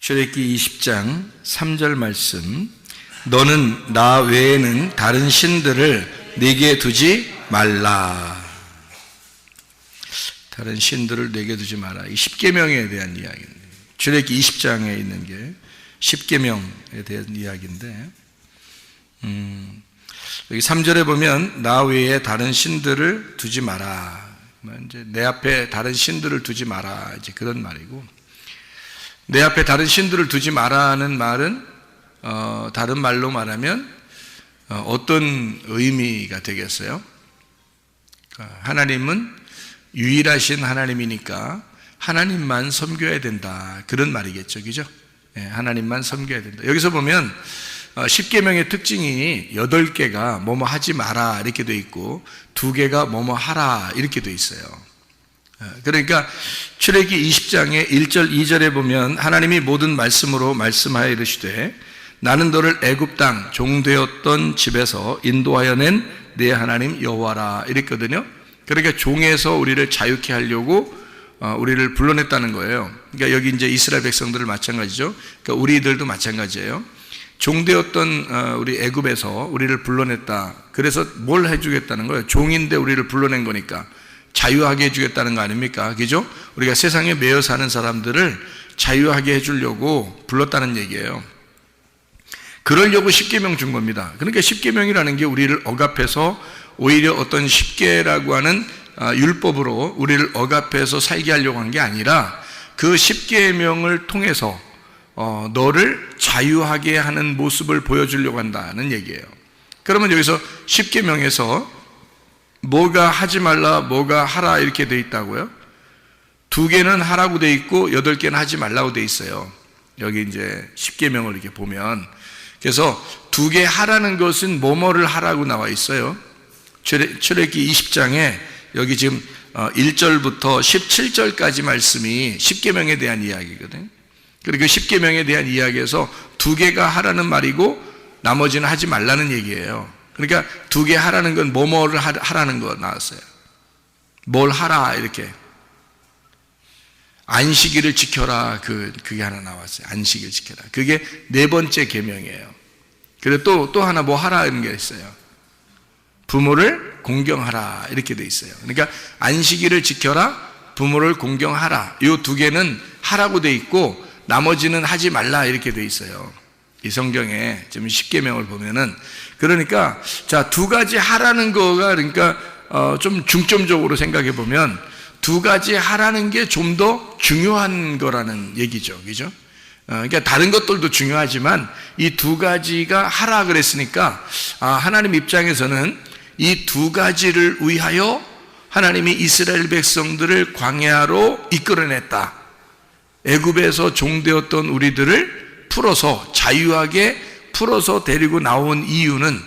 출애굽기 20장 3절 말씀. 너는 나 외에는 다른 신들을 네게 두지 말라. 다른 신들을 네게 두지 마라. 이 십계명에 대한 이야기입니다. 출애굽기 20장에 있는 게 십계명에 대한 이야기인데, 여기 3절에 보면 나 외에 다른 신들을 두지 마라. 이제 내 앞에 다른 신들을 두지 마라. 이제 그런 말이고, 내 앞에 다른 신들을 두지 마라는 말은 다른 말로 말하면 어떤 의미가 되겠어요? 하나님은 유일하신 하나님이니까 하나님만 섬겨야 된다, 그런 말이겠죠, 그죠? 하나님만 섬겨야 된다. 여기서 보면 십계명의 특징이 8개가 뭐뭐 하지 마라 이렇게 돼 있고 2개가 뭐뭐 하라 이렇게 돼 있어요. 그러니까 출애굽기 20장의 1절 2절에 보면 하나님이 모든 말씀으로 말씀하여 이르시되 나는 너를 애굽 땅 종되었던 집에서 인도하여 낸 내 하나님 여호와라 이랬거든요. 그러니까 종에서 우리를 자유케 하려고 우리를 불러냈다는 거예요. 그러니까 여기 이제 이스라엘 백성들을 마찬가지죠. 그러니까 우리들도 마찬가지예요. 종되었던 우리 애굽에서 우리를 불러냈다. 그래서 뭘 해주겠다는 거예요? 종인데 우리를 불러낸 거니까 자유하게 해주겠다는 거 아닙니까? 그죠? 우리가 세상에 매여 사는 사람들을 자유하게 해주려고 불렀다는 얘기예요. 그러려고 십계명 준 겁니다. 그러니까 십계명이라는 게 우리를 억압해서 오히려 어떤 십계라고 하는 율법으로 우리를 억압해서 살게 하려고 한 게 아니라 그 십계명을 통해서 너를 자유하게 하는 모습을 보여주려고 한다는 얘기예요. 그러면 여기서 십계명에서 뭐가 하지 말라, 뭐가 하라 이렇게 돼 있다고요? 2개는 하라고 돼 있고 8개는 하지 말라고 돼 있어요. 여기 이제 십계명을 이렇게 보면, 그래서 2개 하라는 것은 뭐뭐를 하라고 나와 있어요. 출애굽기 20장에 여기 지금 1절부터 17절까지 말씀이 십계명에 대한 이야기거든요. 그리고 그 십계명에 대한 이야기에서 2개가 하라는 말이고 나머지는 하지 말라는 얘기예요. 그러니까 2개 하라는 건 뭐뭐를 하라는 거 나왔어요. 뭘 하라 이렇게. 안식일을 지켜라, 그게 하나 나왔어요. 안식일 지켜라. 그게 4번째 계명이에요. 그리고 또 하나 뭐 하라 이런 게 있어요. 부모를 공경하라 이렇게 돼 있어요. 그러니까 안식일을 지켜라, 부모를 공경하라, 이 2개는 하라고 돼 있고 나머지는 하지 말라 이렇게 돼 있어요. 이 성경에 지금 십계명을 보면은. 그러니까 자, 2가지 하라는 거가, 그러니까 좀 중점적으로 생각해 보면 2가지 하라는 게 좀 더 중요한 거라는 얘기죠, 그죠? 그러니까 다른 것들도 중요하지만 이 2가지가 하라 그랬으니까 하나님 입장에서는 이 2가지를 위하여 하나님이 이스라엘 백성들을 광야로 이끌어냈다. 애굽에서 종되었던 우리들을 풀어서 자유하게 풀어서 데리고 나온 이유는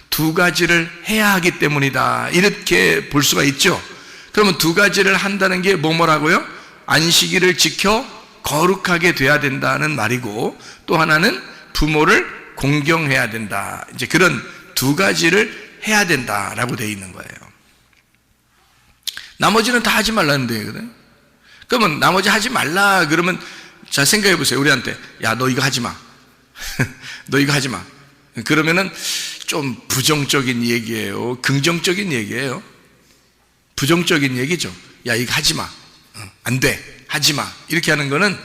2가지를 해야 하기 때문이다, 이렇게 볼 수가 있죠. 그러면 2가지를 한다는 게 뭐라고요? 안식일을 지켜 거룩하게 돼야 된다는 말이고, 또 하나는 부모를 공경해야 된다. 이제 그런 2가지를 해야 된다라고 되어 있는 거예요. 나머지는 다 하지 말라는 데거든요. 그러면 나머지 하지 말라 그러면, 자, 생각해 보세요. 우리한테 야, 너 이거 하지 마. 너 이거 하지 마. 그러면은 좀 부정적인 얘기예요, 긍정적인 얘기예요? 부정적인 얘기죠. 야, 이거 하지 마. 안 돼. 하지 마. 이렇게 하는 거는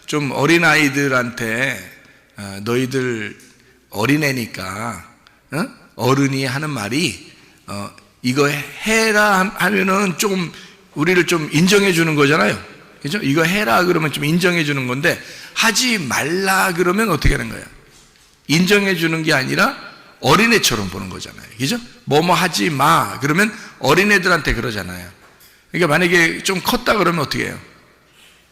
좀 어린아이들한테 너희들 어린애니까 어른이 하는 말이 이거 해라 하면은 좀 우리를 좀 인정해 주는 거잖아요, 그죠? 이거 해라 그러면 좀 인정해 주는 건데, 하지 말라 그러면 어떻게 하는 거예요? 인정해 주는 게 아니라 어린애처럼 보는 거잖아요, 그죠? 뭐뭐 하지 마 그러면 어린애들한테 그러잖아요. 그러니까 만약에 좀 컸다 그러면 어떻게 해요?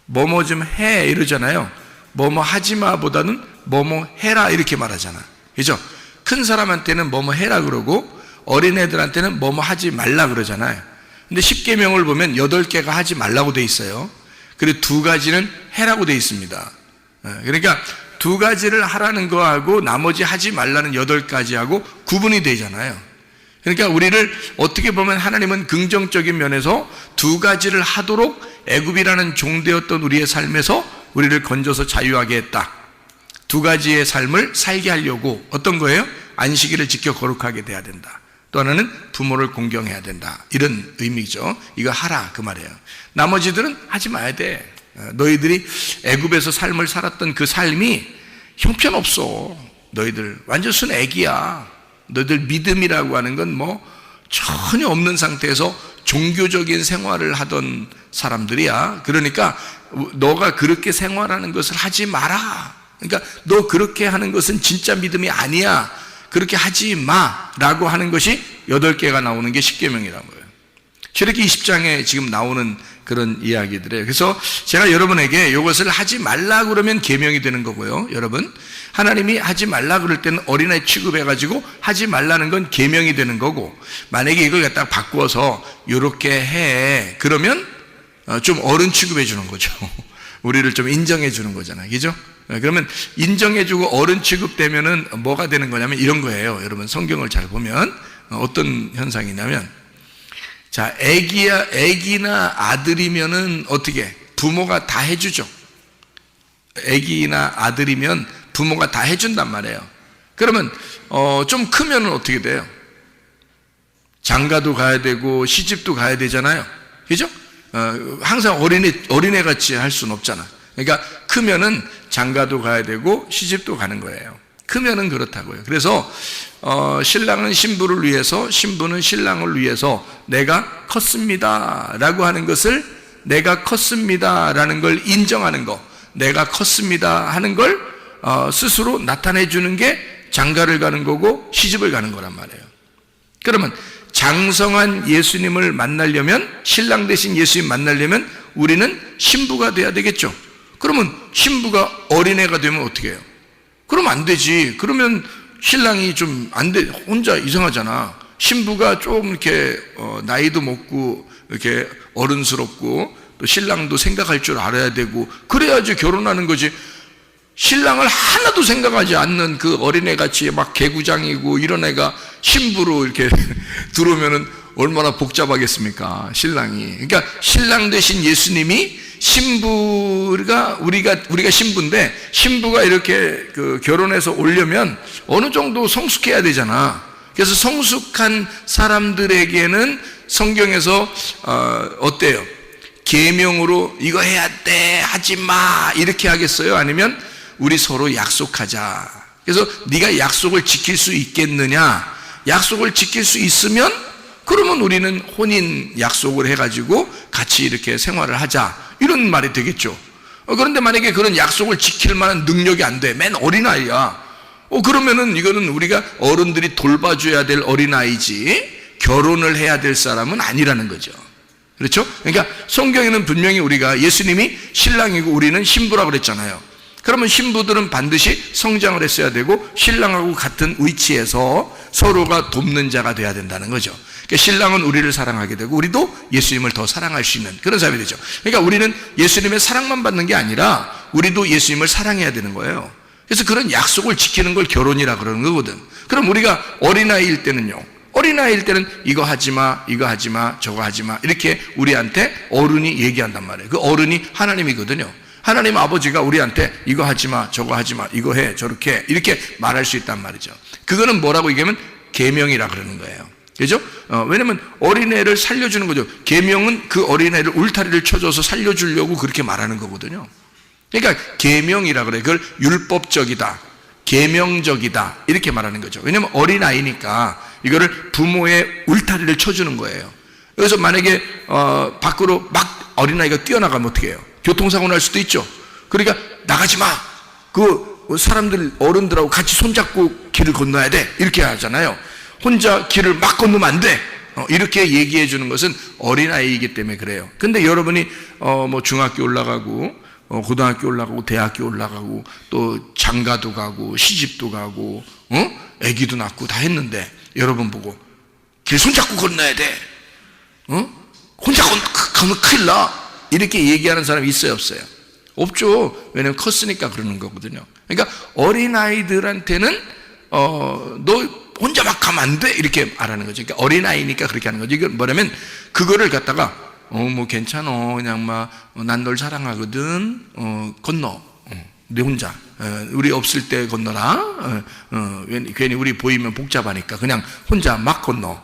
뭐뭐 좀 해 이러잖아요. 뭐뭐 하지 마 보다는 뭐뭐 해라 이렇게 말하잖아, 그죠? 큰 사람한테는 뭐뭐 해라 그러고 어린애들한테는 뭐뭐 하지 말라 그러잖아요. 근데 십계명을 보면 8개가 하지 말라고 돼 있어요. 그리고 2가지는 해라고 돼 있습니다. 그러니까 2가지를 하라는 거하고 나머지 하지 말라는 8가지하고 구분이 되잖아요. 그러니까 우리를 어떻게 보면 하나님은 긍정적인 면에서 2가지를 하도록 애굽이라는 종되었던 우리의 삶에서 우리를 건져서 자유하게 했다. 두 가지의 삶을 살게 하려고 어떤 거예요? 안식일을 지켜 거룩하게 돼야 된다. 또 하나는 부모를 공경해야 된다. 이런 의미죠. 이거 하라 그 말이에요. 나머지들은 하지 마야 돼. 너희들이 애굽에서 삶을 살았던 그 삶이 형편없어. 너희들 완전 순 애기야. 너희들 믿음이라고 하는 건 뭐 전혀 없는 상태에서 종교적인 생활을 하던 사람들이야. 그러니까 너가 그렇게 생활하는 것을 하지 마라. 그러니까 너 그렇게 하는 것은 진짜 믿음이 아니야. 그렇게 하지 마라고 하는 것이 8개가 나오는 게 십계명이라는 거예요. 출애굽기 20장에 지금 나오는 그런 이야기들이에요. 그래서 제가 여러분에게 이것을 하지 말라 그러면 계명이 되는 거고요. 여러분, 하나님이 하지 말라 그럴 때는 어린아이 취급해가지고 하지 말라는 건 계명이 되는 거고, 만약에 이걸 갖다가 바꾸어서 이렇게 해 그러면 좀 어른 취급해 주는 거죠. 우리를 좀 인정해 주는 거잖아요. 그죠? 그러면 인정해주고 어른 취급되면은 뭐가 되는 거냐면 이런 거예요. 여러분 성경을 잘 보면 어떤 현상이냐면, 자, 애기나 아들이면은 어떻게 부모가 다 해주죠. 애기나 아들이면 부모가 다 해준단 말이에요. 그러면 좀 크면은 어떻게 돼요? 장가도 가야 되고 시집도 가야 되잖아요. 그죠? 항상 어린애 같이 할 수는 없잖아. 그러니까 크면은 장가도 가야 되고 시집도 가는 거예요. 크면은 그렇다고요. 그래서 신랑은 신부를 위해서, 신부는 신랑을 위해서 내가 컸습니다 라고 하는 것을, 내가 컸습니다 라는 걸 인정하는 거, 내가 컸습니다 하는 걸 스스로 나타내 주는 게 장가를 가는 거고 시집을 가는 거란 말이에요. 그러면 장성한 예수님을 만나려면, 신랑 대신 예수님 만나려면 우리는 신부가 돼야 되겠죠. 그러면 신부가 어린애가 되면 어떻게 해요? 그러면 안 되지. 그러면 신랑이 좀 안 돼, 혼자 이상하잖아. 신부가 좀 이렇게 나이도 먹고 이렇게 어른스럽고 또 신랑도 생각할 줄 알아야 되고 그래야지 결혼하는 거지. 신랑을 하나도 생각하지 않는 그 어린애같이 막 개구장이고 이런 애가 신부로 이렇게 들어오면은 얼마나 복잡하겠습니까, 신랑이. 그러니까 신랑 대신 예수님이 신부가, 우리가 신부인데 신부가 이렇게 결혼해서 오려면 어느 정도 성숙해야 되잖아. 그래서 성숙한 사람들에게는 성경에서 어때요? 계명으로 이거 해야 돼, 하지 마 이렇게 하겠어요? 아니면 우리 서로 약속하자. 그래서 네가 약속을 지킬 수 있겠느냐? 약속을 지킬 수 있으면 그러면 우리는 혼인 약속을 해가지고 같이 이렇게 생활을 하자, 이런 말이 되겠죠. 그런데 만약에 그런 약속을 지킬 만한 능력이 안 돼, 맨 어린아이야, 그러면은 이거는 우리가 어른들이 돌봐줘야 될 어린아이지 결혼을 해야 될 사람은 아니라는 거죠. 그렇죠? 그러니까 성경에는 분명히 우리가 예수님이 신랑이고 우리는 신부라고 그랬잖아요. 그러면 신부들은 반드시 성장을 했어야 되고 신랑하고 같은 위치에서 서로가 돕는 자가 돼야 된다는 거죠. 그러니까 신랑은 우리를 사랑하게 되고 우리도 예수님을 더 사랑할 수 있는 그런 사람이 되죠. 그러니까 우리는 예수님의 사랑만 받는 게 아니라 우리도 예수님을 사랑해야 되는 거예요. 그래서 그런 약속을 지키는 걸 결혼이라 그러는 거거든. 그럼 우리가 어린아이일 때는요, 어린아이일 때는 이거 하지 마, 이거 하지 마, 저거 하지 마 이렇게 우리한테 어른이 얘기한단 말이에요. 그 어른이 하나님이거든요. 하나님 아버지가 우리한테 이거 하지 마, 저거 하지 마, 이거 해, 저렇게 해, 이렇게 말할 수 있단 말이죠. 그거는 뭐라고 얘기하면 계명이라 그러는 거예요. 그죠? 왜냐면 어린애를 살려주는 거죠. 계명은 그 어린애를 울타리를 쳐줘서 살려주려고 그렇게 말하는 거거든요. 그러니까 계명이라 그래. 그걸 율법적이다, 계명적이다 이렇게 말하는 거죠. 왜냐면 어린아이니까 이거를 부모의 울타리를 쳐주는 거예요. 그래서 만약에 밖으로 막 어린아이가 뛰어나가면 어떻게 해요? 교통사고 날 수도 있죠. 그러니까 나가지 마. 그 사람들, 어른들하고 같이 손잡고 길을 건너야 돼. 이렇게 하잖아요. 혼자 길을 막 건너면 안 돼. 이렇게 얘기해 주는 것은 어린아이이기 때문에 그래요. 근데 여러분이 뭐 중학교 올라가고 고등학교 올라가고 대학교 올라가고 또 장가도 가고 시집도 가고 아기도 낳고 다 했는데 여러분 보고 길 손잡고 건너야 돼. 혼자 가면 큰일 나. 이렇게 얘기하는 사람이 있어요, 없어요? 없죠. 왜냐면 컸으니까 그러는 거거든요. 그러니까 어린아이들한테는 너 혼자 막 가면 안 돼 이렇게 말하는 거죠. 그러니까 어린아이니까 그렇게 하는 거죠. 이건 뭐냐면 그거를 갖다가 뭐 괜찮어. 그냥 막 난 널 사랑하거든. 건너. 내 혼자. 우리 없을 때 건너라. 괜히 우리 보이면 복잡하니까 그냥 혼자 막 건너.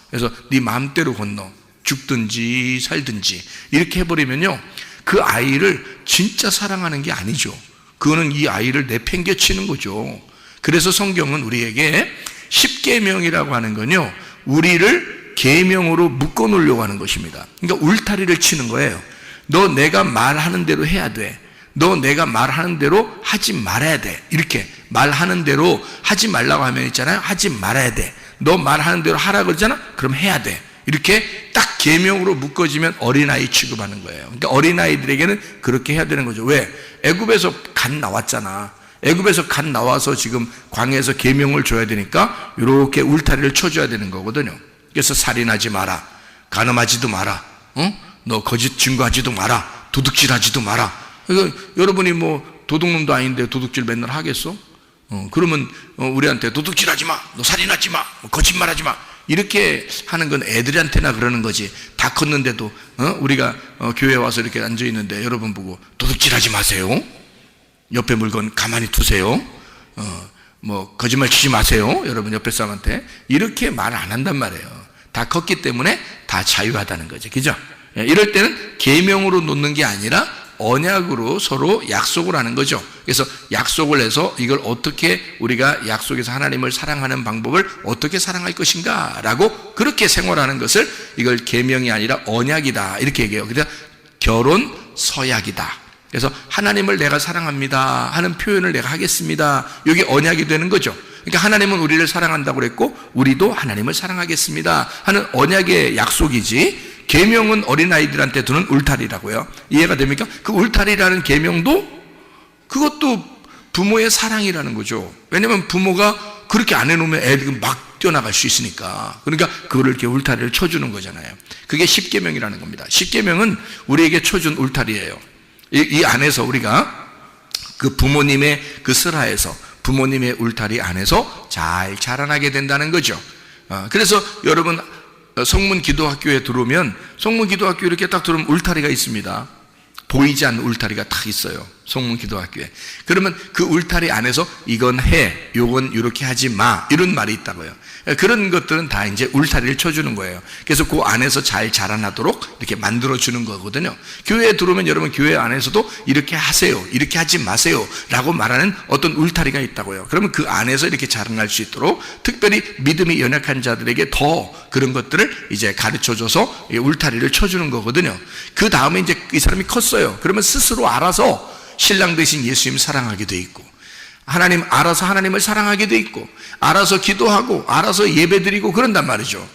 그래서 네 마음대로 건너. 죽든지 살든지 이렇게 해버리면요, 그 아이를 진짜 사랑하는 게 아니죠. 그거는 이 아이를 내팽개치는 거죠. 그래서 성경은 우리에게 십계명이라고 하는 건요, 우리를 계명으로 묶어 놓으려고 하는 것입니다. 그러니까 울타리를 치는 거예요. 너 내가 말하는 대로 해야 돼. 너 내가 말하는 대로 하지 말아야 돼. 이렇게 말하는 대로 하지 말라고 하면 있잖아요, 하지 말아야 돼. 너 말하는 대로 하라 그러잖아, 그럼 해야 돼. 이렇게 딱 계명으로 묶어지면 어린아이 취급하는 거예요. 그러니까 어린아이들에게는 그렇게 해야 되는 거죠. 왜? 애굽에서 갓 나왔잖아. 애굽에서 갓 나와서 지금 광야에서 계명을 줘야 되니까 이렇게 울타리를 쳐줘야 되는 거거든요. 그래서 살인하지 마라, 간음하지도 마라, 너 거짓 증거하지도 마라, 도둑질하지도 마라. 그러니까 여러분이 뭐 도둑놈도 아닌데 도둑질 맨날 하겠어? 그러면 우리한테 도둑질하지 마, 너 살인하지 마, 거짓말하지 마, 이렇게 하는 건 애들한테나 그러는 거지. 다 컸는데도 우리가 교회에 와서 이렇게 앉아 있는데 여러분 보고 도둑질하지 마세요, 옆에 물건 가만히 두세요, 뭐 거짓말 치지 마세요, 여러분 옆에 사람한테 이렇게 말 안 한단 말이에요. 다 컸기 때문에 다 자유하다는 거죠. 그죠? 이럴 때는 계명으로 놓는 게 아니라 언약으로 서로 약속을 하는 거죠. 그래서 약속을 해서 이걸 어떻게 우리가 약속에서 하나님을 사랑하는 방법을 어떻게 사랑할 것인가 라고 그렇게 생활하는 것을 이걸 계명이 아니라 언약이다 이렇게 얘기해요. 그래서 결혼 서약이다. 그래서 하나님을 내가 사랑합니다 하는 표현을 내가 하겠습니다, 이게 언약이 되는 거죠. 그러니까 하나님은 우리를 사랑한다고 그랬고 우리도 하나님을 사랑하겠습니다 하는 언약의 약속이지, 계명은 어린아이들한테 두는 울타리라고요. 이해가 됩니까? 그 울타리라는 계명도 그것도 부모의 사랑이라는 거죠. 왜냐하면 부모가 그렇게 안 해놓으면 애들이 막 뛰어나갈 수 있으니까. 그러니까 그거를 이렇게 울타리를 쳐주는 거잖아요. 그게 십계명이라는 겁니다. 십계명은 우리에게 쳐준 울타리예요. 이 안에서 우리가 그 부모님의 그 슬하에서, 부모님의 울타리 안에서 잘 자라나게 된다는 거죠. 그래서 여러분 성문 기도학교에 들어오면, 성문 기도학교 이렇게 딱 들어오면 울타리가 있습니다. 보이지 않는 울타리가 딱 있어요, 성문 기도학교에. 그러면 그 울타리 안에서 이건 해, 요건 이렇게 하지 마, 이런 말이 있다고요. 그런 것들은 다 이제 울타리를 쳐주는 거예요. 그래서 그 안에서 잘 자라나도록 이렇게 만들어주는 거거든요. 교회에 들어오면 여러분 교회 안에서도 이렇게 하세요, 이렇게 하지 마세요 라고 말하는 어떤 울타리가 있다고요. 그러면 그 안에서 이렇게 자라날 수 있도록 특별히 믿음이 연약한 자들에게 더 그런 것들을 이제 가르쳐줘서 울타리를 쳐주는 거거든요. 그 다음에 이제 이 사람이 컸어요. 그러면 스스로 알아서 신랑 대신 예수님 사랑하게 돼 있고, 하나님 알아서 하나님을 사랑하게 돼 있고, 알아서 기도하고 알아서 예배드리고 그런단 말이죠.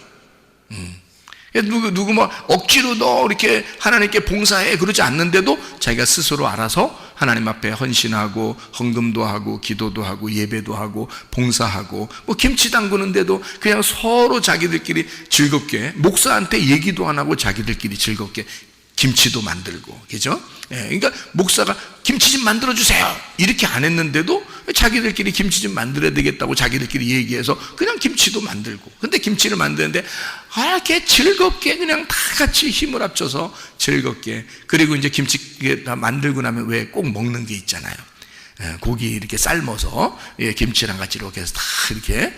누구 뭐 억지로 너 이렇게 하나님께 봉사해 그러지 않는데도 자기가 스스로 알아서 하나님 앞에 헌신하고 헌금도 하고 기도도 하고 예배도 하고 봉사하고, 뭐 김치 담그는데도 그냥 서로 자기들끼리 즐겁게, 목사한테 얘기도 안 하고 자기들끼리 즐겁게 김치도 만들고, 그죠? 그러니까 목사가 김치 좀 만들어 주세요 이렇게 안 했는데도 자기들끼리 김치 좀 만들어야 되겠다고 자기들끼리 얘기해서 그냥 김치도 만들고, 근데 김치를 만드는데 이렇게 즐겁게 그냥 다 같이 힘을 합쳐서 즐겁게, 그리고 이제 김치 다 만들고 나면 왜 꼭 먹는 게 있잖아요. 고기 이렇게 삶아서 김치랑 같이 이렇게 해서 다 이렇게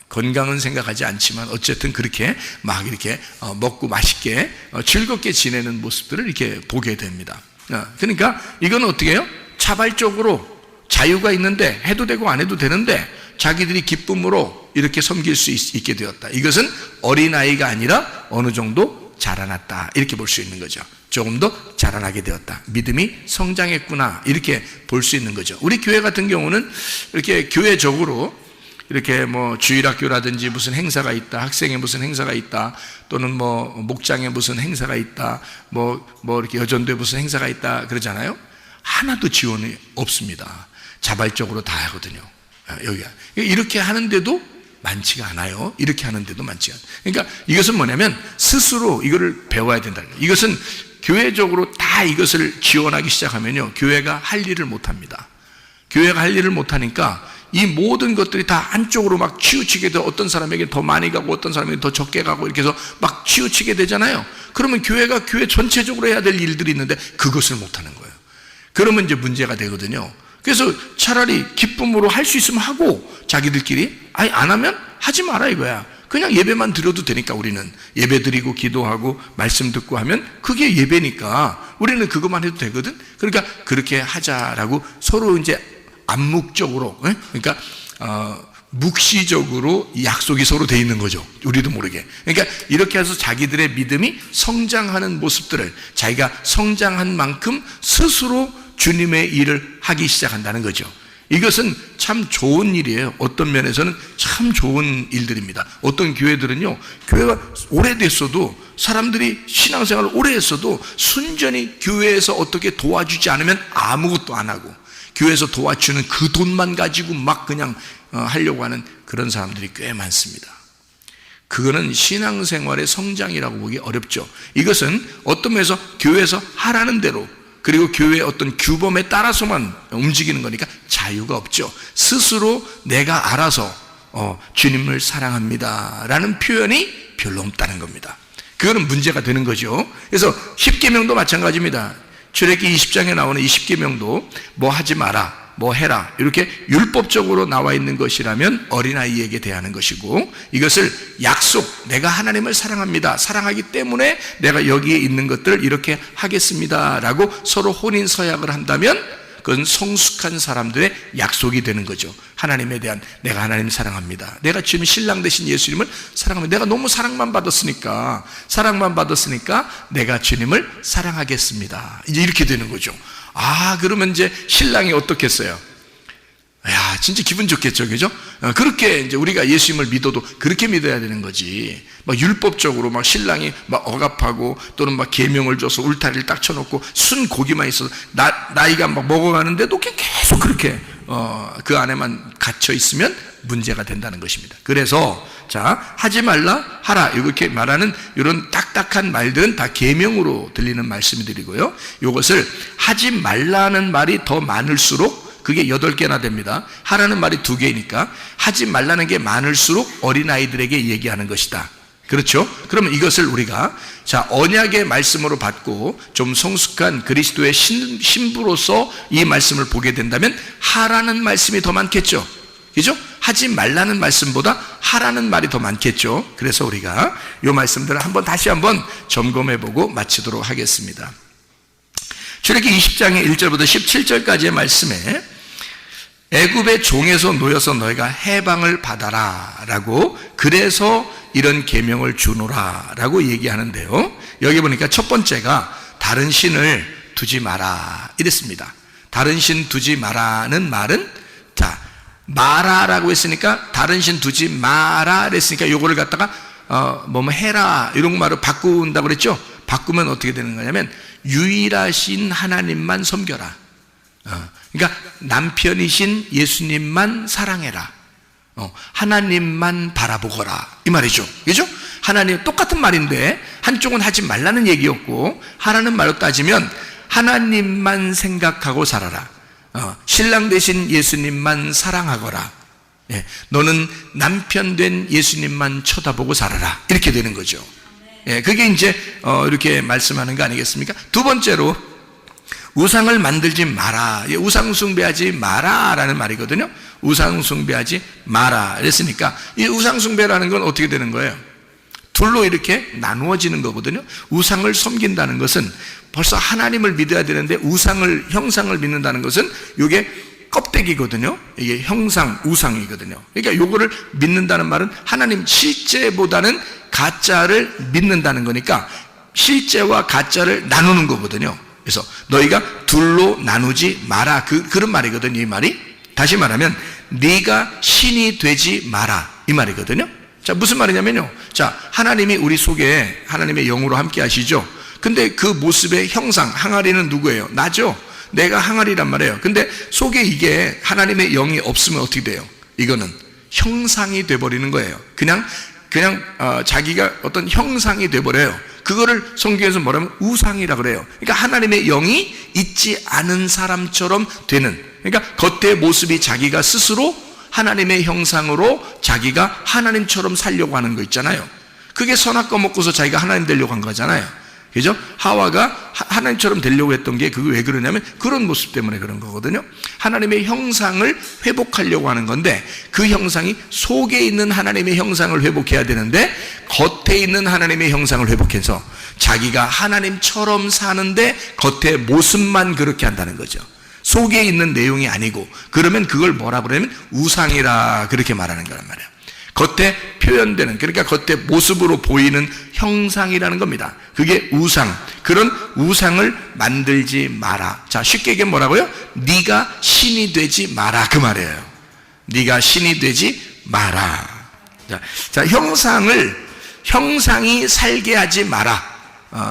건강은 생각하지 않지만 어쨌든 그렇게 막 이렇게 먹고 맛있게 즐겁게 지내는 모습들을 이렇게 보게 됩니다. 그러니까 이건 어떻게 해요? 자발적으로 자유가 있는데 해도 되고 안 해도 되는데 자기들이 기쁨으로 이렇게 섬길 수 있게 되었다. 이것은 어린아이가 아니라 어느 정도 자라났다 이렇게 볼 수 있는 거죠. 조금 더 자라나게 되었다, 믿음이 성장했구나 이렇게 볼 수 있는 거죠. 우리 교회 같은 경우는 이렇게 교회적으로 이렇게 뭐 주일학교라든지 무슨 행사가 있다, 학생회 무슨 행사가 있다, 또는 뭐 목장에 무슨 행사가 있다, 뭐 이렇게 여전도에 무슨 행사가 있다 그러잖아요. 하나도 지원이 없습니다. 자발적으로 다 하거든요. 여기가 이렇게 하는데도 많지가 않아요. 이렇게 하는데도 많지가 않아요. 그러니까 이것은 뭐냐면 스스로 이거를 배워야 된다. 이것은 교회적으로 다 이것을 지원하기 시작하면요, 교회가 할 일을 못합니다. 교회가 할 일을 못하니까 이 모든 것들이 다 한쪽으로 막 치우치게 돼. 어떤 사람에게 더 많이 가고 어떤 사람에게 더 적게 가고 이렇게 해서 막 치우치게 되잖아요. 그러면 교회가 교회 전체적으로 해야 될 일들이 있는데 그것을 못하는 거예요. 그러면 이제 문제가 되거든요. 그래서 차라리 기쁨으로 할 수 있으면 하고, 자기들끼리 아니 안 하면 하지 마라 이거야. 그냥 예배만 드려도 되니까, 우리는 예배 드리고 기도하고 말씀 듣고 하면 그게 예배니까 우리는 그것만 해도 되거든. 그러니까 그렇게 하자라고 서로 이제 암묵적으로, 그러니까 묵시적으로 약속이 서로 돼 있는 거죠. 우리도 모르게. 그러니까 이렇게 해서 자기들의 믿음이 성장하는 모습들을, 자기가 성장한 만큼 스스로 주님의 일을 하기 시작한다는 거죠. 이것은 참 좋은 일이에요. 어떤 면에서는 참 좋은 일들입니다. 어떤 교회들은요, 교회가 오래됐어도, 사람들이 신앙생활을 오래 했어도 순전히 교회에서 어떻게 도와주지 않으면 아무것도 안 하고, 교회에서 도와주는 그 돈만 가지고 막 그냥 하려고 하는 그런 사람들이 꽤 많습니다. 그거는 신앙생활의 성장이라고 보기 어렵죠. 이것은 어떤 면에서 교회에서 하라는 대로, 그리고 교회의 어떤 규범에 따라서만 움직이는 거니까 자유가 없죠. 스스로 내가 알아서 주님을 사랑합니다 라는 표현이 별로 없다는 겁니다. 그거는 문제가 되는 거죠. 그래서 십계명도 마찬가지입니다. 출애굽기 20장에 나오는 이 십계명도 뭐 하지 마라, 뭐 해라, 이렇게 율법적으로 나와 있는 것이라면 어린아이에게 대하는 것이고, 이것을 약속, 내가 하나님을 사랑합니다, 사랑하기 때문에 내가 여기에 있는 것들을 이렇게 하겠습니다 라고 서로 혼인서약을 한다면 그건 성숙한 사람들의 약속이 되는 거죠. 하나님에 대한, 내가 하나님을 사랑합니다, 내가 지금 신랑 되신 예수님을 사랑합니다, 내가 너무 사랑만 받았으니까 내가 주님을 사랑하겠습니다, 이제 이렇게 되는 거죠. 그러면 이제 신랑이 어떻겠어요? 야, 진짜 기분 좋겠죠, 그죠? 그렇게 이제 우리가 예수님을 믿어도 그렇게 믿어야 되는 거지. 막 율법적으로 막 신랑이 막 억압하고, 또는 막 계명을 줘서 울타리를 딱 쳐놓고 순 고기만 있어서 나이가 막 먹어가는데도 계속 그렇게 그 안에만 갇혀 있으면 문제가 된다는 것입니다. 그래서 자, 하지 말라, 하라, 이렇게 말하는 이런 딱딱한 말들은 다 계명으로 들리는 말씀들이고요. 이것을 하지 말라는 말이 더 많을수록 그게 8개나 됩니다. 하라는 말이 2개니까 하지 말라는 게 많을수록 어린아이들에게 얘기하는 것이다. 그렇죠? 그러면 이것을 우리가 자, 언약의 말씀으로 받고 좀 성숙한 그리스도의 신부로서 이 말씀을 보게 된다면 하라는 말씀이 더 많겠죠. 그죠? 하지 말라는 말씀보다 하라는 말이 더 많겠죠. 그래서 우리가 이 말씀들을 다시 한번 점검해보고 마치도록 하겠습니다. 출애굽기 20장의 1절부터 17절까지의 말씀에 애굽의 종에서 놓여서 너희가 해방을 받아라 라고, 그래서 이런 계명을 주노라 라고 얘기하는데요. 여기 보니까 첫 번째가 다른 신을 두지 마라 이랬습니다. 다른 신 두지 마라는 말은, 자, 마라라고 했으니까 다른 신 두지 마라 그랬으니까 요거를 갖다가 뭐 해라 이런 말을 바꾼다고 그랬죠. 바꾸면 어떻게 되는 거냐면 유일하신 하나님만 섬겨라. 그러니까 남편이신 예수님만 사랑해라. 하나님만 바라보거라 이 말이죠. 그죠? 하나님, 똑같은 말인데 한쪽은 하지 말라는 얘기였고, 하라는 말로 따지면 하나님만 생각하고 살아라. 신랑 되신 예수님만 사랑하거라. 너는 남편 된 예수님만 쳐다보고 살아라. 이렇게 되는 거죠. 그게 이제 이렇게 말씀하는 거 아니겠습니까? 두 번째로 우상을 만들지 마라. 우상 숭배하지 마라 라는 말이거든요. 우상 숭배하지 마라 그랬으니까 이 우상 숭배라는 건 어떻게 되는 거예요? 둘로 이렇게 나누어지는 거거든요. 우상을 섬긴다는 것은 벌써 하나님을 믿어야 되는데 형상을 믿는다는 것은 이게 껍데기거든요. 이게 형상, 우상이거든요. 그러니까 요거를 믿는다는 말은 하나님 실제보다는 가짜를 믿는다는 거니까 실제와 가짜를 나누는 거거든요. 그래서 너희가 둘로 나누지 마라, 그런 말이거든요. 이 말이 다시 말하면 네가 신이 되지 마라 이 말이거든요. 자, 무슨 말이냐면요, 자, 하나님이 우리 속에 하나님의 영으로 함께 하시죠. 근데 그 모습의 형상, 항아리는 누구예요? 나죠. 내가 항아리란 말이에요. 근데 속에 이게 하나님의 영이 없으면 어떻게 돼요? 이거는 형상이 돼버리는 거예요. 그냥 자기가 어떤 형상이 돼버려요. 그거를 성경에서 뭐라면 우상이라 그래요. 그러니까 하나님의 영이 있지 않은 사람처럼 되는, 그러니까 겉의 모습이 자기가 스스로 하나님의 형상으로 자기가 하나님처럼 살려고 하는 거 있잖아요. 그게 선악과 먹고서 자기가 하나님 되려고 한 거잖아요. 그죠? 하와가 하나님처럼 되려고 했던 게 그게 왜 그러냐면 그런 모습 때문에 그런 거거든요. 하나님의 형상을 회복하려고 하는 건데 그 형상이 속에 있는 하나님의 형상을 회복해야 되는데 겉에 있는 하나님의 형상을 회복해서 자기가 하나님처럼 사는데 겉의 모습만 그렇게 한다는 거죠. 속에 있는 내용이 아니고, 그러면 그걸 뭐라 그러냐면 우상이라 그렇게 말하는 거란 말이에요. 겉에 표현되는, 그러니까 겉에 모습으로 보이는 형상이라는 겁니다. 그게 우상. 그런 우상을 만들지 마라. 자, 쉽게 얘기하면 뭐라고요? 네가 신이 되지 마라, 그 말이에요. 네가 신이 되지 마라. 자, 형상이 살게 하지 마라.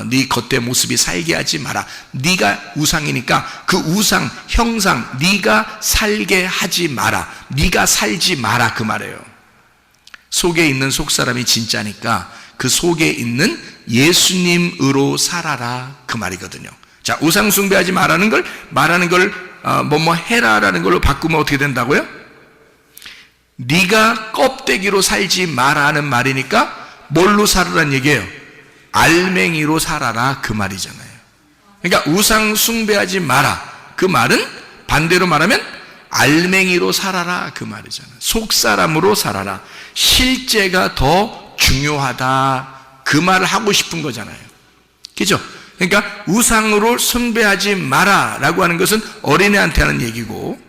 네 겉의 모습이 살게 하지 마라. 네가 우상이니까 그 우상, 형상 네가 살게 하지 마라. 네가 살지 마라, 그 말이에요. 속에 있는 속사람이 진짜니까 그 속에 있는 예수님으로 살아라, 그 말이거든요. 자, 우상 숭배하지 말라는 걸 뭐뭐 해라라는 걸로 바꾸면 어떻게 된다고요? 네가 껍데기로 살지 마라는 말이니까 뭘로 살으란 얘기예요? 알맹이로 살아라, 그 말이잖아요. 그러니까 우상 숭배하지 마라, 그 말은 반대로 말하면 알맹이로 살아라, 그 말이잖아요. 속사람으로 살아라. 실제가 더 중요하다, 그 말을 하고 싶은 거잖아요. 그죠? 그러니까 우상으로 숭배하지 마라 라고 하는 것은 어린애한테 하는 얘기고,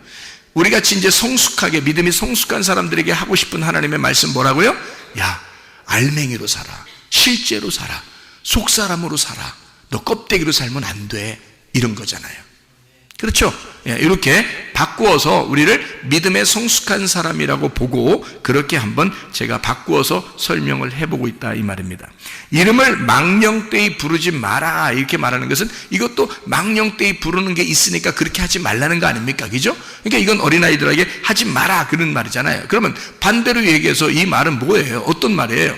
우리같이 이제 성숙하게 믿음이 성숙한 사람들에게 하고 싶은 하나님의 말씀 뭐라고요? 야, 알맹이로 살아, 실제로 살아, 속사람으로 살아, 너 껍데기로 살면 안 돼, 이런 거잖아요. 그렇죠? 이렇게 바꾸어서 우리를 믿음의 성숙한 사람이라고 보고 그렇게 한번 제가 바꾸어서 설명을 해보고 있다, 이 말입니다. 이름을 망령되이 부르지 마라, 이렇게 말하는 것은 이것도 망령되이 부르는 게 있으니까 그렇게 하지 말라는 거 아닙니까? 그죠? 그러니까 이건 어린아이들에게 하지 마라, 그런 말이잖아요. 그러면 반대로 얘기해서 이 말은 뭐예요? 어떤 말이에요?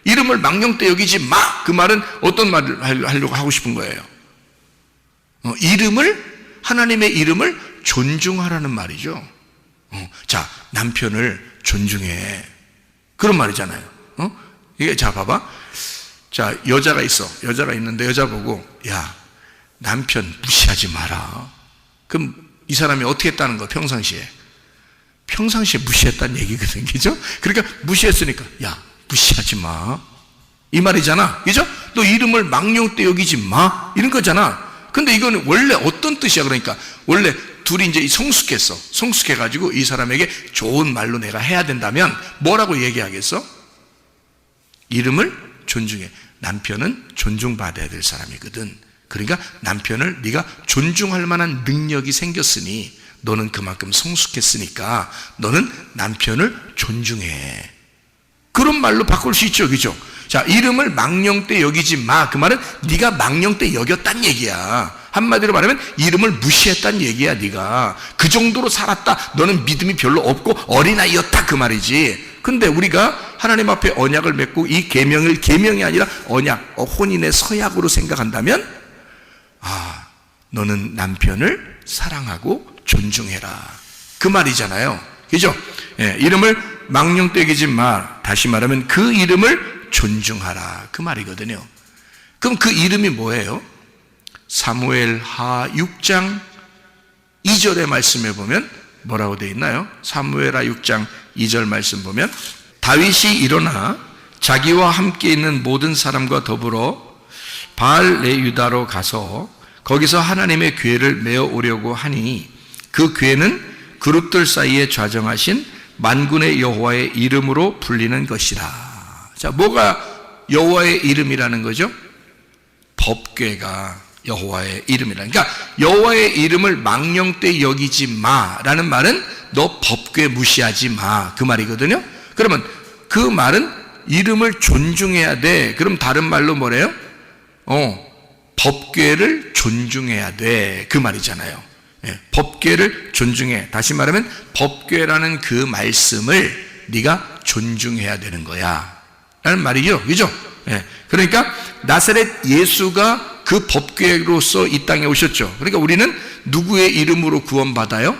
이름을 망령되이 여기지 마, 그 말은 어떤 말을 하려고 하고 싶은 거예요? 하나님의 이름을 존중하라는 말이죠. 자, 남편을 존중해, 그런 말이잖아요. 이게, 자, 봐봐. 자, 여자가 있는데 여자 보고, 야, 남편 무시하지 마라. 그럼 이 사람이 어떻게 했다는 거? 평상시에 무시했다는 얘기거든, 그죠? 그러니까 무시했으니까, 야, 무시하지 마, 이 말이잖아, 그죠? 너 이름을 망령되 여기지 마, 이런 거잖아. 근데 이거는 원래 어떤 뜻이야? 그러니까 원래 둘이 이제 성숙해가지고 이 사람에게 좋은 말로 내가 해야 된다면 뭐라고 얘기하겠어? 이름을 존중해. 남편은 존중받아야 될 사람이거든. 그러니까 남편을 네가 존중할 만한 능력이 생겼으니 너는 그만큼 성숙했으니까 너는 남편을 존중해, 그런 말로 바꿀 수 있죠, 그죠? 자, 이름을 망령되 여기지 마, 그 말은 네가 망령되 여겼단 얘기야. 한마디로 말하면 이름을 무시했단 얘기야. 네가 그 정도로 살았다, 너는 믿음이 별로 없고 어린아이였다, 그 말이지. 근데 우리가 하나님 앞에 언약을 맺고 이 계명이 아니라 언약, 혼인의 서약으로 생각한다면, 아, 너는 남편을 사랑하고 존중해라, 그 말이잖아요, 그죠? 이름을 망령되 여기지 마, 다시 말하면 그 이름을 존중하라, 그 말이거든요. 그럼 그 이름이 뭐예요? 사무엘하 6장 2절의 말씀에 보면 뭐라고 되어 있나요? 사무엘하 6장 2절 말씀 보면, 다윗이 일어나 자기와 함께 있는 모든 사람과 더불어 바알레유다로 가서 거기서 하나님의 궤를 메어 오려고 하니 그 궤는 그룹들 사이에 좌정하신 만군의 여호와의 이름으로 불리는 것이라. 자, 뭐가 여호와의 이름이라는 거죠? 법궤가 여호와의 이름이라. 그러니까 여호와의 이름을 망령되 여기지 마라는 말은 너 법궤 무시하지 마, 그 말이거든요. 그러면 그 말은 이름을 존중해야 돼. 그럼 다른 말로 뭐래요? 법궤를 존중해야 돼, 그 말이잖아요. 법궤를 존중해. 다시 말하면 법궤라는 그 말씀을 네가 존중해야 되는 거야 라는 말이죠, 그죠? 그러니까 나사렛 예수가 그 법궤로서 이 땅에 오셨죠. 그러니까 우리는 누구의 이름으로 구원받아요?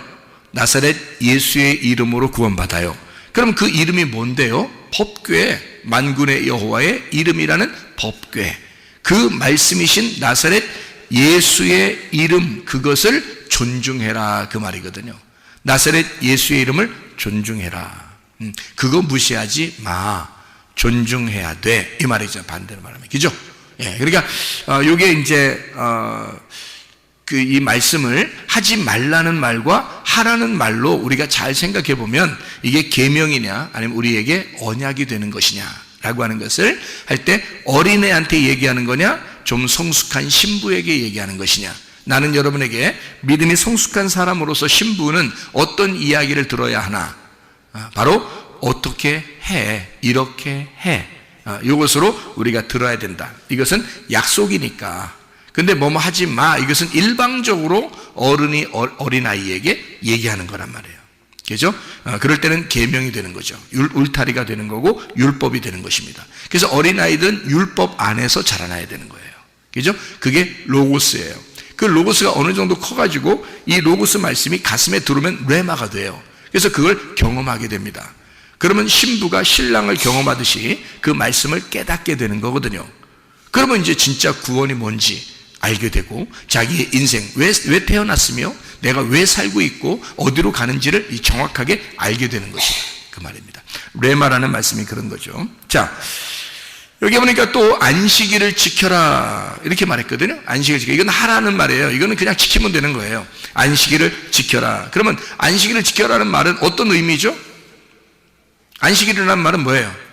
나사렛 예수의 이름으로 구원받아요. 그럼 그 이름이 뭔데요? 법궤, 만군의 여호와의 이름이라는 법궤, 그 말씀이신 나사렛 예수의 이름, 그것을 존중해라, 그 말이거든요. 나사렛 예수의 이름을 존중해라. 그거 무시하지 마. 존중해야 돼. 이 말이죠. 반대로 말하면. 그죠? 예. 그러니까, 요게 이제, 이 말씀을 하지 말라는 말과 하라는 말로 우리가 잘 생각해 보면 이게 계명이냐 아니면 우리에게 언약이 되는 것이냐라고 하는 것을 할 때 어린애한테 얘기하는 거냐, 좀 성숙한 신부에게 얘기하는 것이냐. 나는 여러분에게 믿음이 성숙한 사람으로서 신부는 어떤 이야기를 들어야 하나? 바로 어떻게 해, 이렇게 해, 이것으로 우리가 들어야 된다. 이것은 약속이니까. 근데 뭐뭐 하지 마, 이것은 일방적으로 어른이 어린아이에게 얘기하는 거란 말이에요. 그죠? 그럴 때는 계명이 되는 거죠. 울타리가 되는 거고 율법이 되는 것입니다. 그래서 어린아이들은 율법 안에서 자라나야 되는 거예요. 그죠? 그게 로고스예요. 그 로고스가 어느 정도 커가지고 이 로고스 말씀이 가슴에 들어오면 레마가 돼요. 그래서 그걸 경험하게 됩니다. 그러면 신부가 신랑을 경험하듯이 그 말씀을 깨닫게 되는 거거든요. 그러면 이제 진짜 구원이 뭔지 알게 되고 자기의 인생, 왜 태어났으며 내가 왜 살고 있고 어디로 가는지를 정확하게 알게 되는 것이다, 그 말입니다. 레마라는 말씀이 그런 거죠. 자, 여기 보니까 또 안식일을 지켜라 이렇게 말했거든요. 안식일을 지켜. 이건 하라는 말이에요. 이거는 그냥 지키면 되는 거예요. 안식일을 지켜라. 그러면 안식일을 지켜라는 말은 어떤 의미죠? 안식일이라는 말은 뭐예요?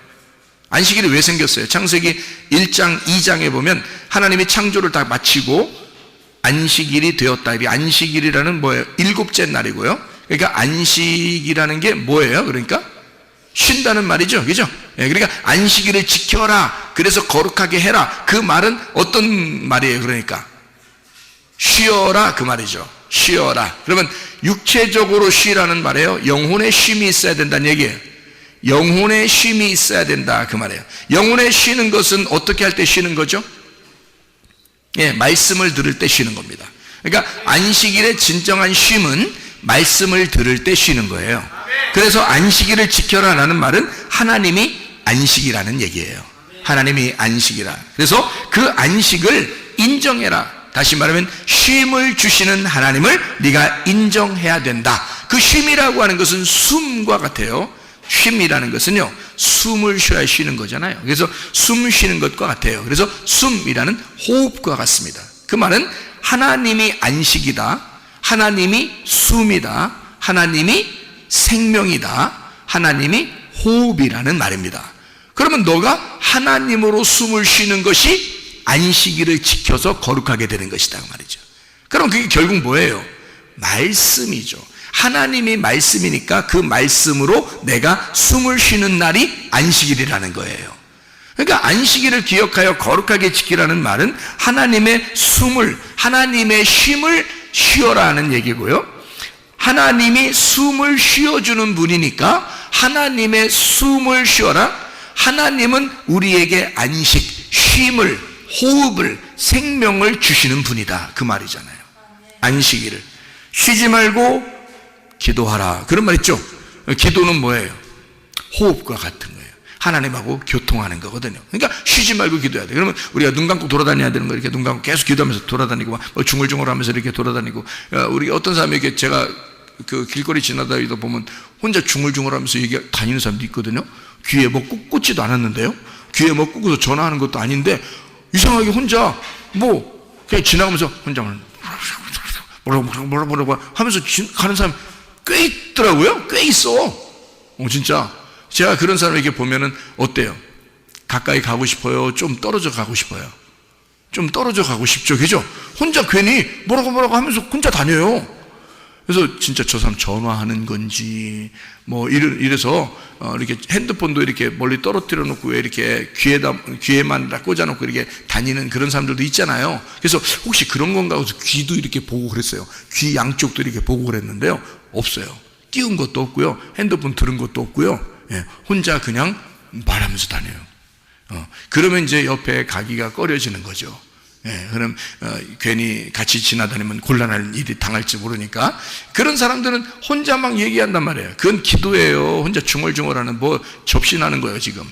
안식일이 왜 생겼어요? 창세기 1장, 2장에 보면 하나님이 창조를 다 마치고 안식일이 되었다. 이 안식일이라는 뭐예요? 7째 날이고요. 그러니까 안식이라는 게 뭐예요? 그러니까 쉰다는 말이죠. 그죠? 그러니까 안식일을 지켜라. 그래서 거룩하게 해라. 그 말은 어떤 말이에요? 그러니까 쉬어라, 그 말이죠. 쉬어라. 그러면 육체적으로 쉬라는 말이에요. 영혼의 쉼이 있어야 된다는 얘기예요. 영혼의 쉼이 있어야 된다, 그 말이에요. 영혼의 쉬는 것은 어떻게 할 때 쉬는 거죠? 예, 말씀을 들을 때 쉬는 겁니다. 그러니까 안식일의 진정한 쉼은 말씀을 들을 때 쉬는 거예요. 그래서 안식일을 지켜라라는 말은 하나님이 안식이라는 얘기예요. 하나님이 안식이라. 그래서 그 안식을 인정해라. 다시 말하면 쉼을 주시는 하나님을 네가 인정해야 된다. 그 쉼이라고 하는 것은 숨과 같아요. 쉼이라는 것은요, 숨을 쉬어야 쉬는 거잖아요. 그래서 숨 쉬는 것과 같아요. 그래서 숨이라는 호흡과 같습니다. 그 말은 하나님이 안식이다, 하나님이 숨이다, 하나님이 생명이다, 하나님이 호흡이라는 말입니다. 그러면 너가 하나님으로 숨을 쉬는 것이 안식일을 지켜서 거룩하게 되는 것이다, 그 말이죠. 그럼 그게 결국 뭐예요? 말씀이죠. 하나님이 말씀이니까 그 말씀으로 내가 숨을 쉬는 날이 안식일이라는 거예요. 그러니까 안식일을 기억하여 거룩하게 지키라는 말은 하나님의 숨을, 하나님의 쉼을 쉬어라는 얘기고요. 하나님이 숨을 쉬어주는 분이니까 하나님의 숨을 쉬어라. 하나님은 우리에게 안식, 쉼을, 호흡을, 생명을 주시는 분이다, 그 말이잖아요. 안식일을 쉬지 말고 기도하라, 그런 말 있죠. 기도는 뭐예요? 호흡과 같은 거예요. 하나님하고 교통하는 거거든요. 그러니까 쉬지 말고 기도해야 돼. 그러면 우리가 눈 감고 돌아다녀야 되는 거, 이렇게 눈 감고 계속 기도하면서 돌아다니고 뭐 중얼중얼하면서 이렇게 돌아다니고, 우리 어떤 사람이 이렇게 제가 그 길거리 지나다니다 보면 혼자 중얼중얼하면서 이게 다니는 사람도 있거든요. 귀에 뭐 꽂지도 않았는데요. 귀에 뭐 꽂고서 전화하는 것도 아닌데 이상하게 혼자 뭐 그냥 지나가면서 혼자 뭐라고 하면서 가는 사람 꽤 있더라고요. 꽤 있어. 진짜 제가 그런 사람에게 보면은 어때요? 가까이 가고 싶어요? 좀 떨어져 가고 싶어요? 좀 떨어져 가고 싶죠, 그죠? 혼자 괜히 뭐라고 하면서 혼자 다녀요. 그래서 진짜 저 사람 전화하는 건지 뭐 이래서 이렇게 핸드폰도 이렇게 멀리 떨어뜨려 놓고 왜 이렇게 귀에만 꽂아놓고 이렇게 다니는 그런 사람들도 있잖아요. 그래서 혹시 그런 건가 해서 귀도 이렇게 보고 그랬어요. 귀 양쪽도 이렇게 보고 그랬는데요, 없어요. 끼운 것도 없고요, 핸드폰 들은 것도 없고요. 예, 혼자 그냥 말하면서 다녀요. 그러면 이제 옆에 가기가 꺼려지는 거죠. 그럼 괜히 같이 지나다니면 곤란할 일이 당할지 모르니까 그런 사람들은 혼자 막 얘기한단 말이에요. 그건 기도예요. 혼자 중얼중얼하는 뭐 접신하는 거예요 지금.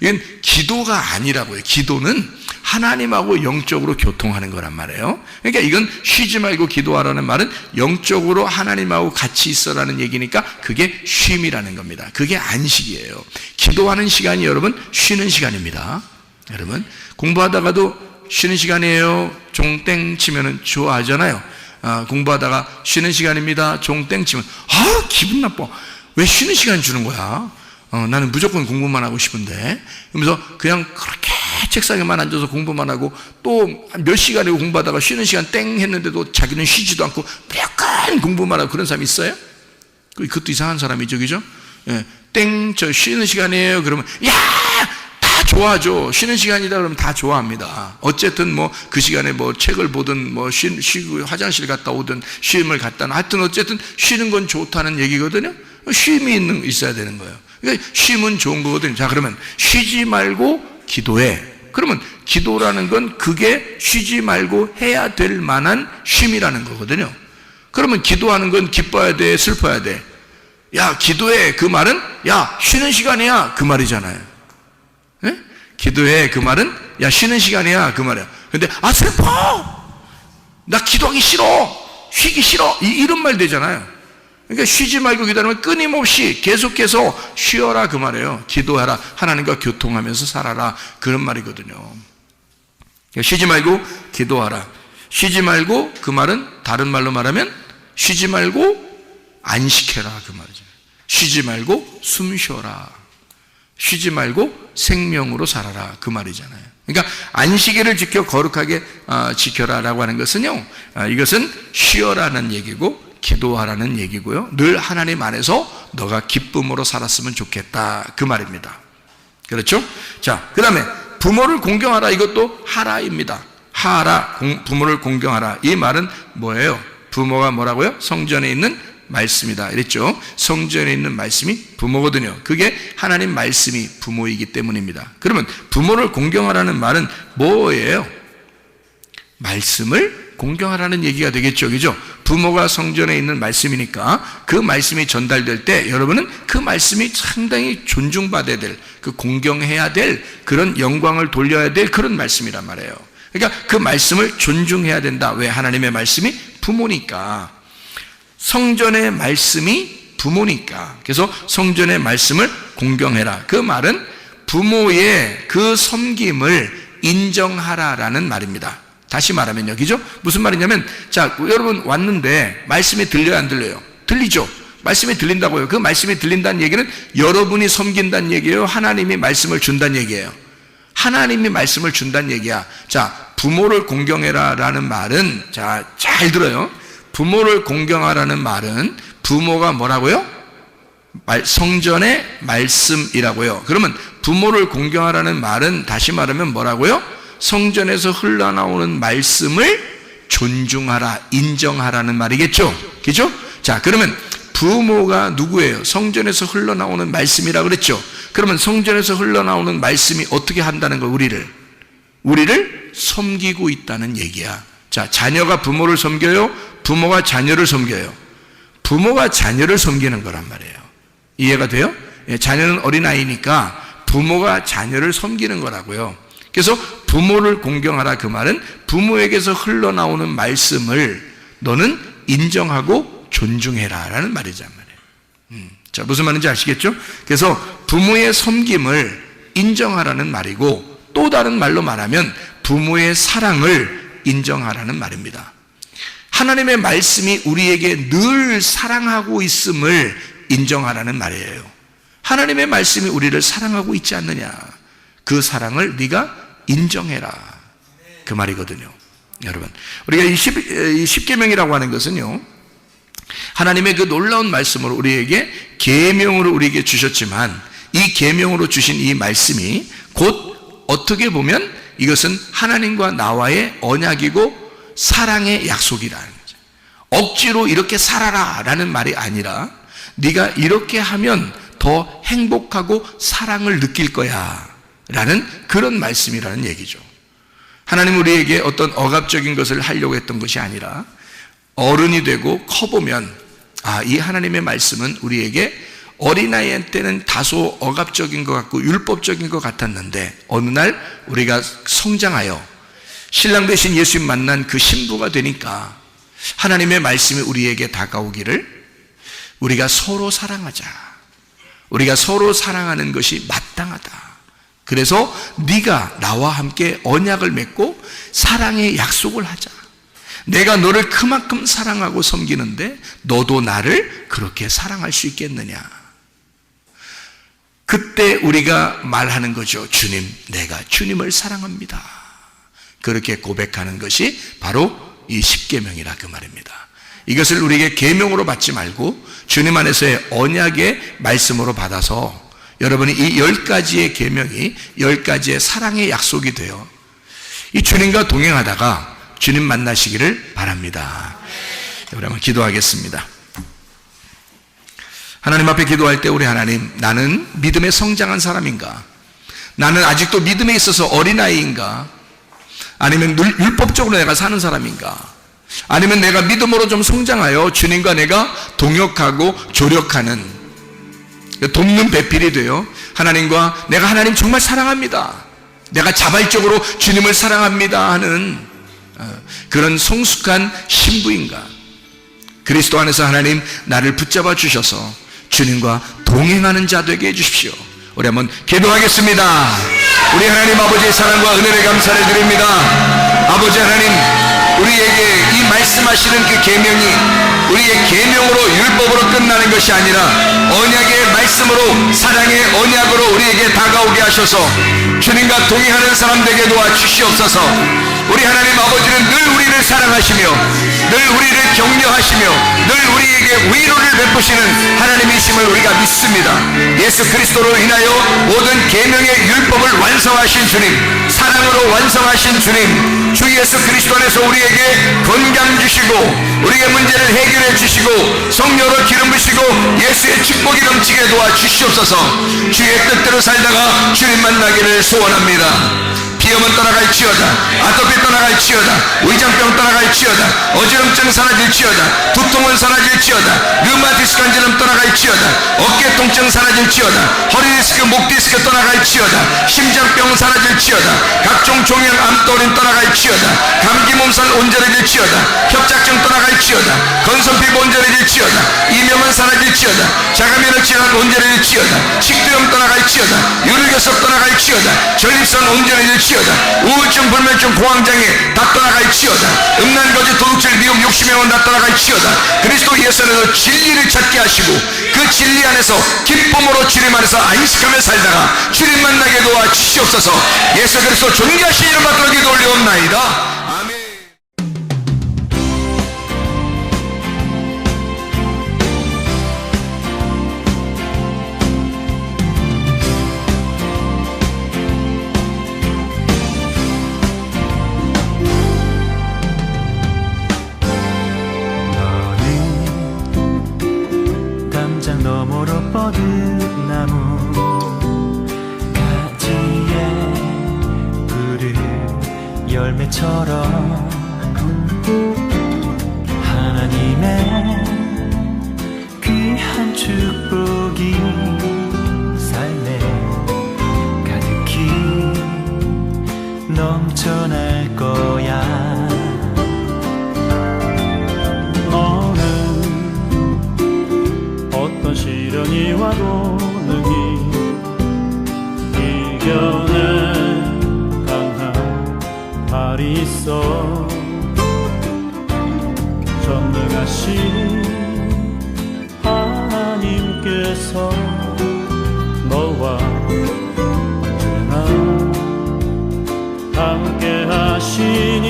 이건 기도가 아니라고요. 기도는 하나님하고 영적으로 교통하는 거란 말이에요. 그러니까 이건 쉬지 말고 기도하라는 말은 영적으로 하나님하고 같이 있어라는 얘기니까 그게 쉼이라는 겁니다. 그게 안식이에요. 기도하는 시간이 여러분 쉬는 시간입니다. 여러분 공부하다가도 쉬는 시간이에요. 종땡 치면은 좋아하잖아요. 공부하다가 쉬는 시간입니다. 종땡 치면 기분 나빠. 왜 쉬는 시간 주는 거야? 나는 무조건 공부만 하고 싶은데. 그러면서 그냥 그렇게 책상에만 앉아서 공부만 하고 또 몇 시간이고 공부하다가 쉬는 시간 땡 했는데도 자기는 쉬지도 않고 무조건 공부만 하고 그런 사람 있어요? 그것도 이상한 사람이죠, 그죠? 땡, 저 쉬는 시간이에요. 그러면 다 좋아하죠. 쉬는 시간이다 그러면 다 좋아합니다. 어쨌든 뭐 그 시간에 뭐 책을 보든 뭐 쉬고 화장실 갔다 오든 쉼을 갖다 하여튼 어쨌든 쉬는 건 좋다는 얘기거든요. 쉼이 있어야 되는 거예요. 그러니까 쉼은 좋은 거거든요. 자, 그러면 쉬지 말고 기도해. 그러면 기도라는 건 그게 쉬지 말고 해야 될 만한 쉼이라는 거거든요. 그러면 기도하는 건 기뻐야 돼, 슬퍼야 돼. 야, 기도해. 그 말은 야, 쉬는 시간이야. 그 말이잖아요. 네? 기도해. 그 말은 야, 쉬는 시간이야. 그 말이야. 근데 슬퍼. 나 기도하기 싫어. 쉬기 싫어. 이런 말 되잖아요. 그러니까 쉬지 말고 기도하면 끊임없이 계속해서 쉬어라 그 말이에요. 기도하라. 하나님과 교통하면서 살아라. 그런 말이거든요. 그러니까 쉬지 말고 기도하라. 쉬지 말고 그 말은 다른 말로 말하면 쉬지 말고 안식해라 그 말이죠. 쉬지 말고 숨 쉬어라. 쉬지 말고 생명으로 살아라 그 말이잖아요. 그러니까 안식일을 지켜 거룩하게 지켜라라고 하는 것은요, 이것은 쉬어라는 얘기고 기도하라는 얘기고요. 늘 하나님 안에서 너가 기쁨으로 살았으면 좋겠다 그 말입니다. 그렇죠? 자, 그 다음에 부모를 공경하라. 이것도 하라입니다. 하라, 부모를 공경하라. 이 말은 뭐예요? 부모가 뭐라고요? 성전에 있는 말씀이다 이랬죠. 성전에 있는 말씀이 부모거든요. 그게 하나님 말씀이 부모이기 때문입니다. 그러면 부모를 공경하라는 말은 뭐예요? 말씀을 공경하라는 얘기가 되겠죠. 그죠? 부모가 성전에 있는 말씀이니까 그 말씀이 전달될 때 여러분은 그 말씀이 상당히 존중받아야 될, 그 공경해야 될 그런 영광을 돌려야 될 그런 말씀이란 말이에요. 그러니까 그 말씀을 존중해야 된다. 왜? 하나님의 말씀이 부모니까. 성전의 말씀이 부모니까. 그래서 성전의 말씀을 공경해라. 그 말은 부모의 그 섬김을 인정하라라는 말입니다. 다시 말하면요, 그죠? 무슨 말이냐면, 자, 여러분 왔는데 말씀이 들려요, 안 들려요? 들리죠? 말씀이 들린다고요. 그 말씀이 들린다는 얘기는 여러분이 섬긴다는 얘기예요? 하나님이 말씀을 준다는 얘기예요? 하나님이 말씀을 준다는 얘기야. 자, 부모를 공경해라라는 말은, 자, 잘 들어요. 부모를 공경하라는 말은 부모가 뭐라고요? 성전의 말씀이라고요. 그러면 부모를 공경하라는 말은 다시 말하면 뭐라고요? 성전에서 흘러나오는 말씀을 존중하라, 인정하라는 말이겠죠? 그죠? 자, 그러면 부모가 누구예요? 성전에서 흘러나오는 말씀이라고 그랬죠? 그러면 성전에서 흘러나오는 말씀이 어떻게 한다는 거, 우리를 섬기고 있다는 얘기야. 자, 자녀가 부모를 섬겨요? 부모가 자녀를 섬겨요? 부모가 자녀를 섬기는 거란 말이에요. 이해가 돼요? 자녀는 어린아이니까 부모가 자녀를 섬기는 거라고요. 그래서 부모를 공경하라 그 말은 부모에게서 흘러나오는 말씀을 너는 인정하고 존중해라 라는 말이란 말이에요. 자, 무슨 말인지 아시겠죠? 그래서 부모의 섬김을 인정하라는 말이고, 또 다른 말로 말하면 부모의 사랑을 인정하라는 말입니다. 하나님의 말씀이 우리에게 늘 사랑하고 있음을 인정하라는 말이에요. 하나님의 말씀이 우리를 사랑하고 있지 않느냐, 그 사랑을 네가 인정해라 그 말이거든요. 여러분, 우리가 이 십계명이라고 하는 것은요, 하나님의 그 놀라운 말씀으로 우리에게 계명으로 우리에게 주셨지만, 이 계명으로 주신 이 말씀이 곧 어떻게 보면 이것은 하나님과 나와의 언약이고 사랑의 약속이라는 거죠. 억지로 이렇게 살아라 라는 말이 아니라 네가 이렇게 하면 더 행복하고 사랑을 느낄 거야 라는 그런 말씀이라는 얘기죠. 하나님 우리에게 어떤 억압적인 것을 하려고 했던 것이 아니라 어른이 되고 커보면 이 하나님의 말씀은 우리에게 어린아이 때는 다소 억압적인 것 같고 율법적인 것 같았는데 어느 날 우리가 성장하여 신랑 되신 예수님 만난 그 신부가 되니까 하나님의 말씀이 우리에게 다가오기를 우리가 서로 사랑하자. 우리가 서로 사랑하는 것이 마땅하다. 그래서 네가 나와 함께 언약을 맺고 사랑의 약속을 하자. 내가 너를 그만큼 사랑하고 섬기는데 너도 나를 그렇게 사랑할 수 있겠느냐. 그때 우리가 말하는 거죠. 주님, 내가 주님을 사랑합니다. 그렇게 고백하는 것이 바로 이 십계명이라 그 말입니다. 이것을 우리에게 계명으로 받지 말고 주님 안에서의 언약의 말씀으로 받아서 여러분이 이 10가지의 계명이 10가지의 사랑의 약속이 되어 이 주님과 동행하다가 주님 만나시기를 바랍니다. 우리 한번 기도하겠습니다. 하나님 앞에 기도할 때 우리 하나님, 나는 믿음에 성장한 사람인가? 나는 아직도 믿음에 있어서 어린아이인가? 아니면 율법적으로 내가 사는 사람인가? 아니면 내가 믿음으로 좀 성장하여 주님과 내가 동역하고 조력하는 돕는 배필이 되어 하나님과 내가 하나님 정말 사랑합니다. 내가 자발적으로 주님을 사랑합니다 하는 그런 성숙한 신부인가? 그리스도 안에서 하나님 나를 붙잡아 주셔서 주님과 동행하는 자 되게 해주십시오. 우리 한번 기도하겠습니다. 우리 하나님 아버지의 사랑과 은혜를 감사를 드립니다. 아버지 하나님, 우리에게 이 말씀하시는 그 계명이 우리의 계명으로 율법으로 끝나는 것이 아니라 언약의 말씀으로 사랑의 언약으로 우리에게 다가오게 하셔서 주님과 동행하는 사람 되게 도와주시옵소서. 우리 하나님 아버지는 늘 우리를 사랑하시며 늘 우리를 격려하시며 늘 우리에게 위로를 베푸시는 하나님이심을 우리가 믿습니다. 예수 그리스도로 인하여 모든 계명의 율법을 완성하신 주님, 사랑으로 완성하신 주님, 주 예수 그리스도 안에서 우리에게 건강 주시고 우리의 문제를 해결해 주시고 성령으로 기름 부시고 예수의 축복이 넘치게 도와주시옵소서. 주의 뜻대로 살다가 주님 만나기를 소원합니다. 비염은 떠나갈지어다, 아토피 떠나갈지어다, 위장병 떠나갈지어다, 어지럼증 사라질지어다, 두통은 사라질지어다, 류마티스 관절염 떠나갈지어다, 어깨 통증 사라질지어다, 허리 디스크, 목 디스크 떠나갈지어다, 심장병 사라질지어다, 각종 종양 암떠린 떠나갈지어다, 감기 몸살 온전해질지어다, 협착증 떠나갈지어다, 건선피부 온전해질지어다, 이명은 사라질지어다, 자가면역 질환 온전해질지어다, 식도염 떠나갈지어다, 유르교석 떠나갈지어다, 전립선 온전해질지어다, 우울증, 불면증, 공황장애 다 떠나갈지어다, 음란거지, 도둑질, 미움, 욕심의 다 떠나갈지어다. 그리스도 예수 안에서 진리를 찾게 하시고 그 진리 안에서 기쁨으로 주님 안에서 안식하며 살다가 주님 만나게 도와주시옵소서. 예수 그리스도 존귀하신 이름 받들어 기도 올리옵나이다. 아멘. 너머로 뻗은 나무 가지에 푸른 열매처럼 하나님의 귀한 축복이 삶에 가득히 넘쳐날 거야. 어떤 시련이 와도 능히 이겨낸 강한 발이 있어. 전능하신 하나님께서 너와 언제나 함께 하시니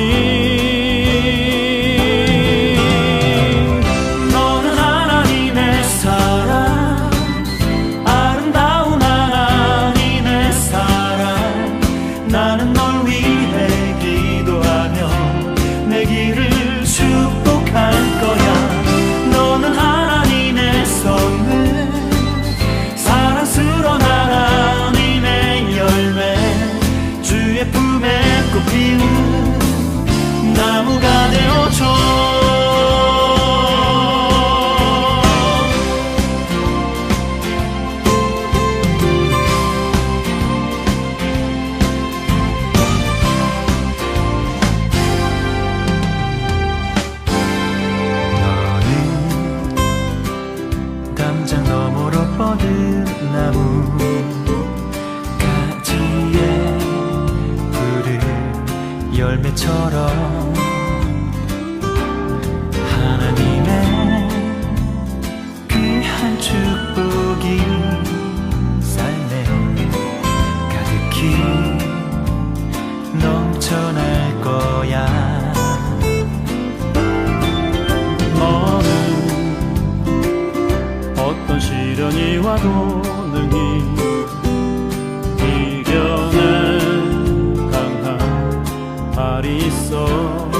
담장 너머로 뻗은 나무 가지에 푸른 열매처럼 하나님의 귀한 축복이 삶에 가득히 넘쳐날 거야. 너는 어떤 시련이 와도 능히 이겨낼 강한 발이 있어.